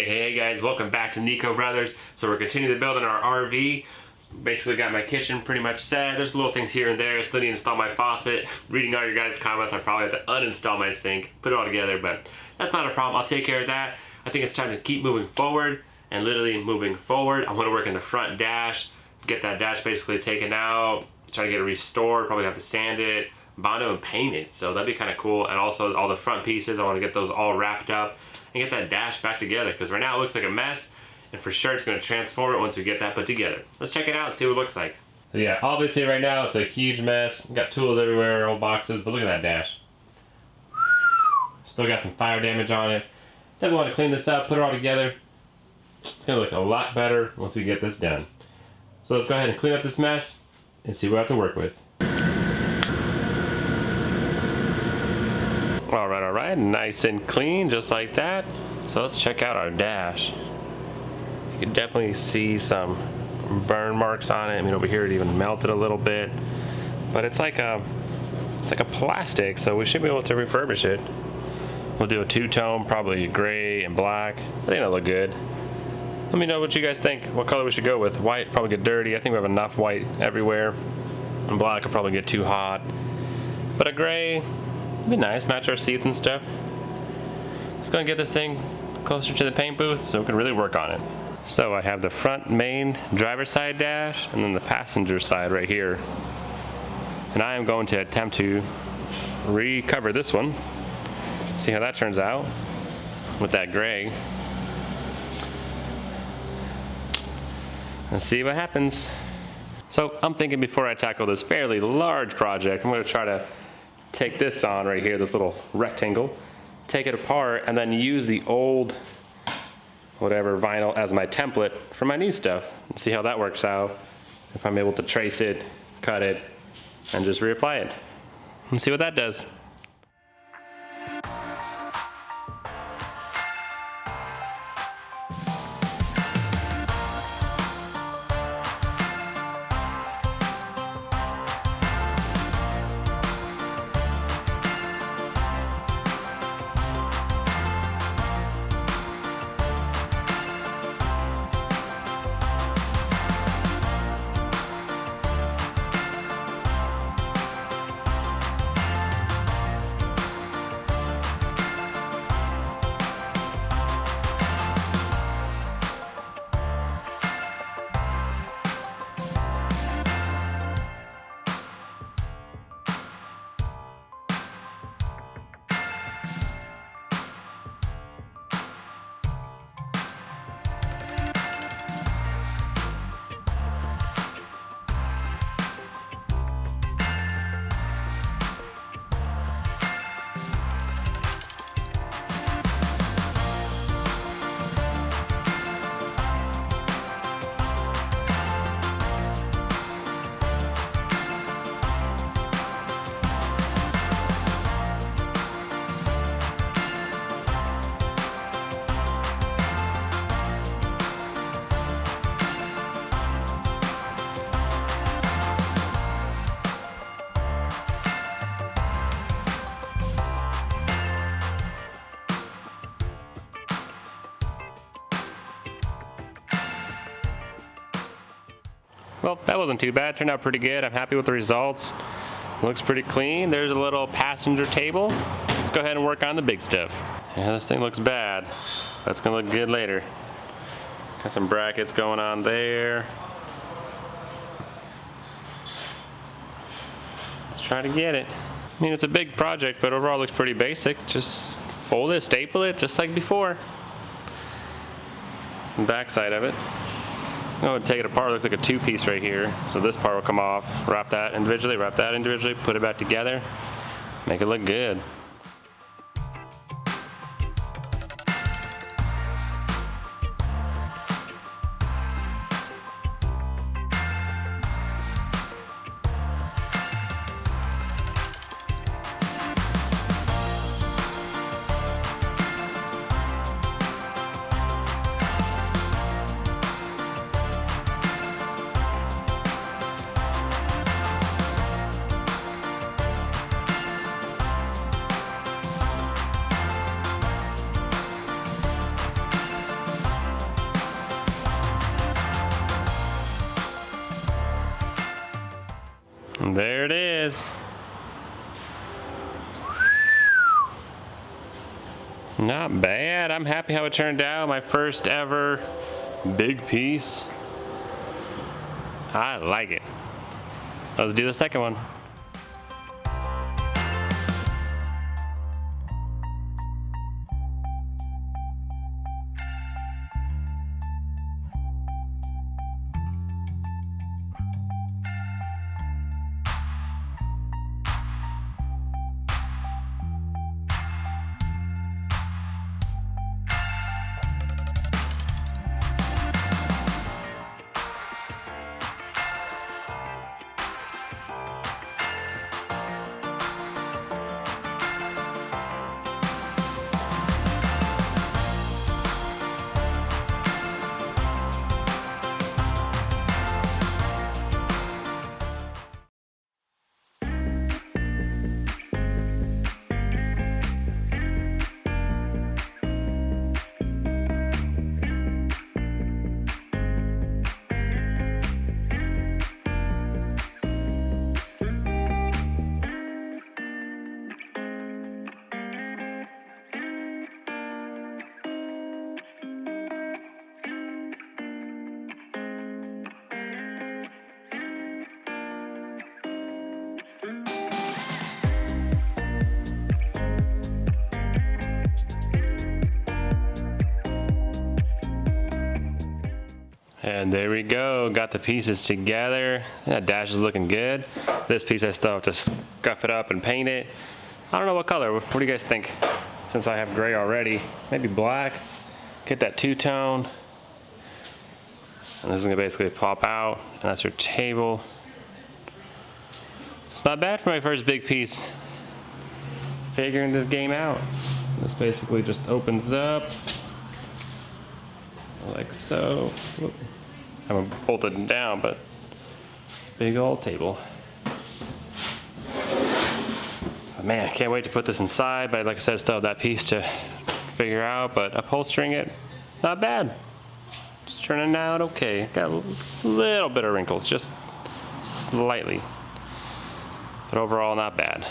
Hey guys, welcome back to nikobrothers. So we're continuing to build in our RV. Basically got my kitchen pretty much set. There's little things here and there. Still need to install my faucet. Reading all your guys' comments, I probably have to uninstall my sink, put it all together, but that's not a problem. I'll take care of that. I think it's time to keep moving forward and literally moving forward. I want to work in the front dash, get that dash basically taken out, try to get it restored, probably have to sand it, Bondo and paint it. So that'd be kind of cool. And also all the front pieces, I want to get those all wrapped up and get that dash back together, because right now it looks like a mess, and for sure it's going to transform it once we get that put together. Let's check it out and see what it looks like. So yeah, obviously right now it's a huge mess. Got tools everywhere, old boxes, but look at that dash. Still got some fire damage on it. Definitely want to clean this up, put it all together. It's going to look a lot better once we get this done. So let's go ahead and clean up this mess and see what we have to work with. Alright, nice and clean, just like that. So let's check out our dash. You can definitely see some burn marks on it. I mean, over here it even melted a little bit, but it's like a plastic, so we should be able to refurbish it. We'll do a two-tone, probably gray and black. I think it'll look good. Let me know what you guys think, what color we should go with. White probably get dirty. I think we have enough white everywhere, and black will probably get too hot, but a gray would be nice, match our seats and stuff. Let's go and get this thing closer to the paint booth so we can really work on it. So I have the front main driver's side dash and then the passenger side right here. And I am going to attempt to recover this one. See how that turns out with that gray. Let's see what happens. So I'm thinking before I tackle this fairly large project, I'm going to try to take this on right here, this little rectangle, take it apart, and then use the old whatever vinyl as my template for my new stuff and see how that works out. If I'm able to trace it, cut it, and just reapply it and see what that does. Well, that wasn't too bad. Turned out pretty good. I'm happy with the results. Looks pretty clean. There's a little passenger table. Let's go ahead and work on the big stuff. Yeah, this thing looks bad. That's gonna look good later. Got some brackets going on there. Let's try to get it. I mean, it's a big project, but overall it looks pretty basic. Just fold it, staple it, just like before. The back side of it. I'm going to take it apart. It looks like a two-piece right here. So this part will come off, wrap that individually, put it back together, make it look good. There it is. Not bad. I'm happy how it turned out. My first ever big piece. I like it. Let's do the second one. And there we go, got the pieces together. That dash is looking good. This piece I still have to scuff it up and paint it. I don't know what color, what do you guys think? Since I have gray already, maybe black. Get that two-tone. And this is gonna basically pop out, and that's your table. It's not bad for my first big piece. Figuring this game out. This basically just opens up, like so. Whoop. I haven't bolted it down, but it's a big old table. But man, I can't wait to put this inside, but like I said, I still have that piece to figure out, but upholstering it, not bad. It's turning out okay. Got a little bit of wrinkles, just slightly. But overall, not bad.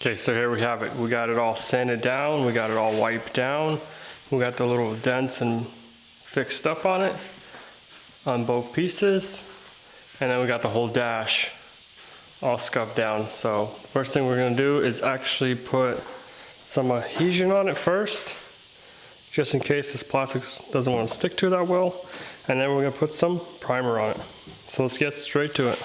Okay, so here we have it. We got it all sanded down. We got it all wiped down. We got the little dents and fixed up on it on both pieces. And then we got the whole dash all scuffed down. So first thing we're gonna do is actually put some adhesion on it first, just in case this plastic doesn't want to stick to it that well. And then we're gonna put some primer on it. So let's get straight to it.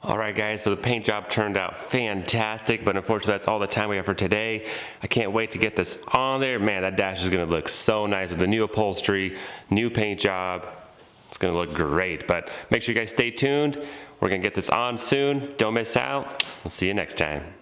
All right guys, so the paint job turned out fantastic, but unfortunately that's all the time we have for today. I can't wait to get this on there. Man, that dash is gonna look so nice with the new upholstery, new paint job. It's gonna look great, but make sure you guys stay tuned. We're gonna get this on soon. Don't miss out. We'll see you next time.